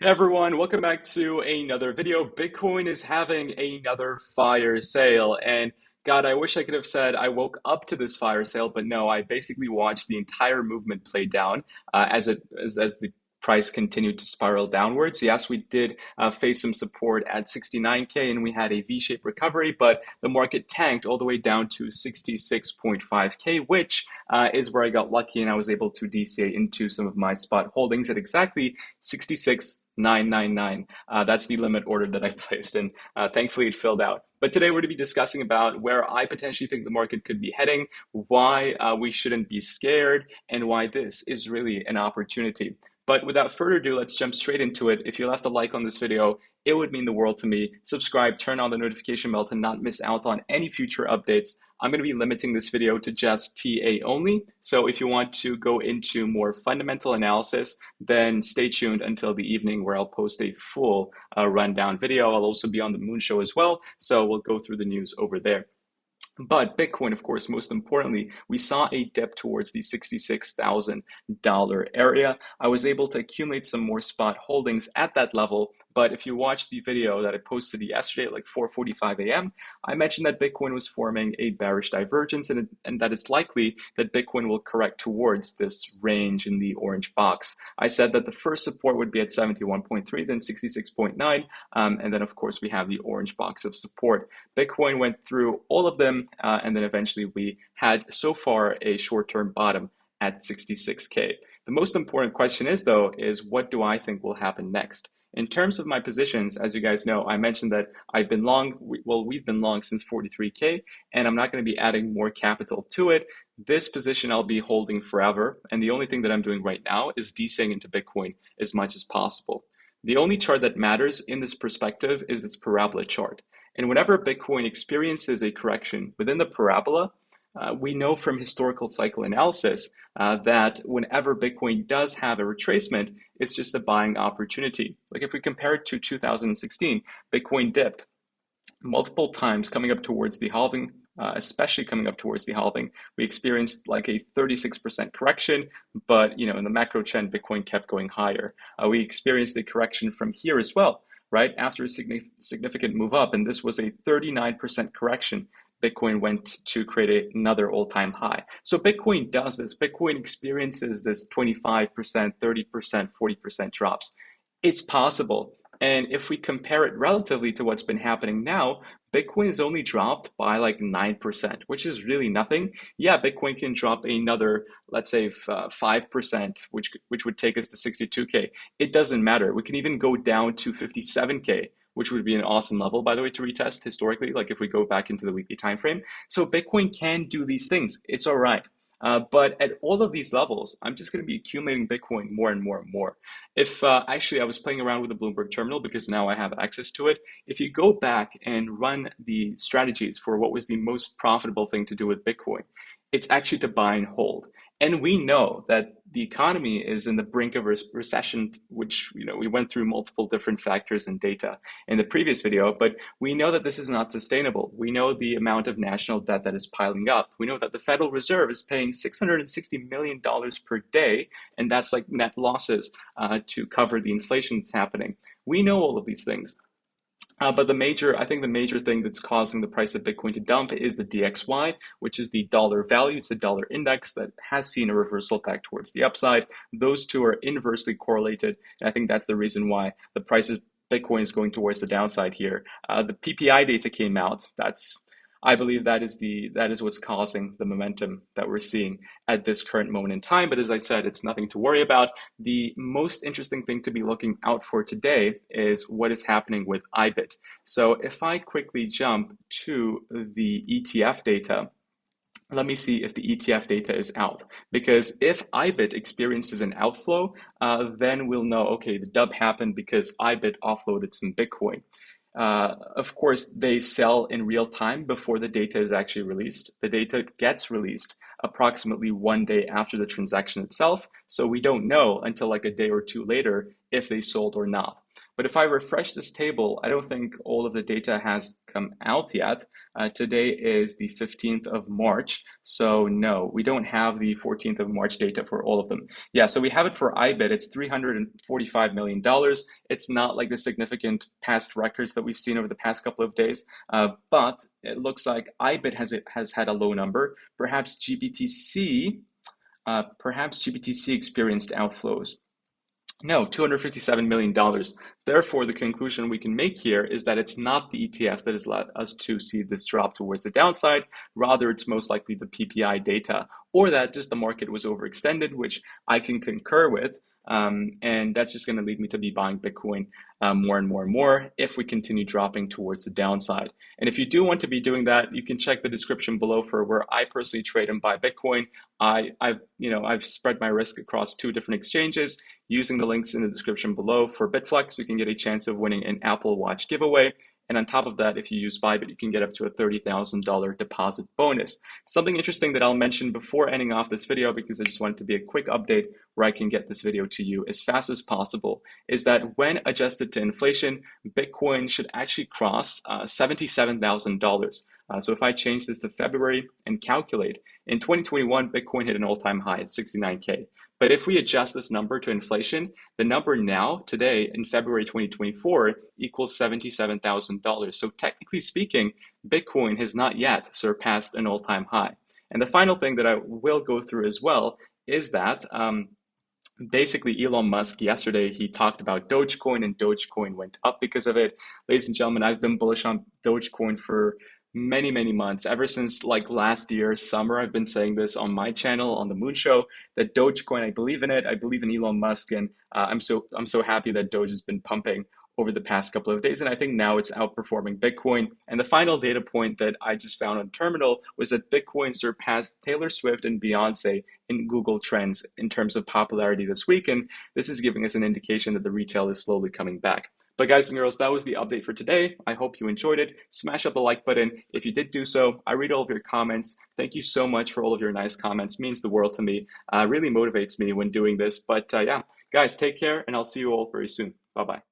Hey everyone, welcome back to another video. Bitcoin is having another fire sale, and God, I wish I could have said I woke up to this fire sale, but no, I basically watched the entire movement play down as the price continued to spiral downwards. Yes, we did face some support at 69K, and we had a V-shaped recovery, but the market tanked all the way down to 66.5K, which is where I got lucky, and I was able to DCA into some of my spot holdings at exactly 66,999. That's the limit order that I placed, and thankfully it filled out. But today we're going to be discussing about where I potentially think the market could be heading, why we shouldn't be scared, and why this is really an opportunity. But without further ado, let's jump straight into it. If you left a like on this video, it would mean the world to me. Subscribe, turn on the notification bell to not miss out on any future updates. I'm going to be limiting this video to just TA only. So if you want to go into more fundamental analysis, then stay tuned until the evening where I'll post a full rundown video. I'll also be on the Moon Show as well. So we'll go through the news over there. But Bitcoin, of course, most importantly, we saw a dip towards the $66,000 area. I was able to accumulate some more spot holdings at that level. But if you watch the video that I posted yesterday at like 4:45 a.m., I mentioned that Bitcoin was forming a bearish divergence and that it's likely that Bitcoin will correct towards this range in the orange box. I said that the first support would be at 71.3, then 66.9, and then, of course, we have the orange box of support. Bitcoin went through all of them. And then eventually we had so far a short-term bottom at 66K. The most important question is what do I think will happen next? In terms of my positions, as you guys know, I mentioned that I've been long, we've been long since 43K, and I'm not going to be adding more capital to it. This position I'll be holding forever, and the only thing that I'm doing right now is DCing into Bitcoin as much as possible. The only chart that matters in this perspective is this parabola chart. And whenever Bitcoin experiences a correction within the parabola, we know from historical cycle analysis that whenever Bitcoin does have a retracement, it's just a buying opportunity. Like if we compare it to 2016, Bitcoin dipped multiple times coming up towards the halving, especially coming up towards the halving. We experienced like a 36% correction, but in the macro trend, Bitcoin kept going higher. We experienced a correction from here as well, right? After a significant move up, and this was a 39% correction. Bitcoin went to create another all-time high. So Bitcoin does this. Bitcoin experiences this 25%, 30%, 40% drops. It's possible. And if we compare it relatively to what's been happening now, Bitcoin has only dropped by like 9%, which is really nothing. Yeah, Bitcoin can drop another, let's say 5%, which would take us to 62K. It doesn't matter. We can even go down to 57K, which would be an awesome level, by the way, to retest historically, like if we go back into the weekly time frame. So Bitcoin can do these things. It's all right. But at all of these levels, I'm just going to be accumulating Bitcoin more and more and more. If actually I was playing around with the Bloomberg terminal because now I have access to it. If you go back and run the strategies for what was the most profitable thing to do with Bitcoin, it's actually to buy and hold. And we know that the economy is in the brink of recession, which we went through multiple different factors and data in the previous video, but we know that this is not sustainable. We know the amount of national debt that is piling up. We know that the Federal Reserve is paying $660 million per day, and that's like net losses to cover the inflation that's happening. We know all of these things. But I think the major thing that's causing the price of Bitcoin to dump is the DXY, which is the dollar value. It's the dollar index that has seen a reversal back towards the upside. Those two are inversely correlated, and I think that's the reason why the price of Bitcoin is going towards the downside here. The PPI data came out. I believe that is what's causing the momentum that we're seeing at this current moment in time. But as I said, it's nothing to worry about. The most interesting thing to be looking out for today is what is happening with IBIT. So if I quickly jump to the ETF data, let me see if the ETF data is out. Because if IBIT experiences an outflow, then we'll know, okay, the dub happened because IBIT offloaded some Bitcoin. Of course, they sell in real time before the data is actually released. The data gets released approximately 1 day after the transaction itself. So we don't know until like a day or two later if they sold or not. But if I refresh this table, I don't think all of the data has come out yet. Today is the 15th of March. So no, we don't have the 14th of March data for all of them. Yeah, so we have it for IBIT. It's $345 million. It's not like the significant past records that we've seen over the past couple of days, but it looks like IBIT has had a low number. Perhaps GBTC experienced outflows. No, $257 million. Therefore, the conclusion we can make here is that it's not the ETFs that has led us to see this drop towards the downside. Rather, it's most likely the PPI data, or that just the market was overextended, which I can concur with. And that's just going to lead me to be buying Bitcoin more and more and more if we continue dropping towards the downside. And if you do want to be doing that, you can check the description below for where I personally trade and buy Bitcoin. I've spread my risk across 2 different exchanges. Using the links in the description below for Bitflex, you can get a chance of winning an Apple Watch giveaway. And on top of that, if you use Bybit, you can get up to a $30,000 deposit bonus. Something interesting that I'll mention before ending off this video, because I just want it to be a quick update where I can get this video to you as fast as possible, is that when adjusted to inflation, Bitcoin should actually cross $77,000. So if I change this to February and calculate, in 2021, Bitcoin hit an all-time high at 69K. But if we adjust this number to inflation, the number now, today, in February 2024, equals $77,000. So technically speaking, Bitcoin has not yet surpassed an all-time high. And the final thing that I will go through as well is that basically Elon Musk yesterday, he talked about Dogecoin, and Dogecoin went up because of it. Ladies and gentlemen, I've been bullish on Dogecoin for many months. Ever since like last year summer, I've been saying this on my channel on the Moon Show, that Dogecoin, I believe in it. I believe in Elon Musk, and I'm so happy that Doge has been pumping over the past couple of days, and I think now it's outperforming Bitcoin. And the final data point that I just found on Terminal was that Bitcoin surpassed Taylor Swift and Beyonce in Google Trends in terms of popularity this week, and this is giving us an indication that the retail is slowly coming back. But guys and girls, that was the update for today. I hope you enjoyed it. Smash up the like button if you did do so. I read all of your comments. Thank you so much for all of your nice comments. It means the world to me. Really motivates me when doing this. But yeah, guys, take care, and I'll see you all very soon. Bye-bye.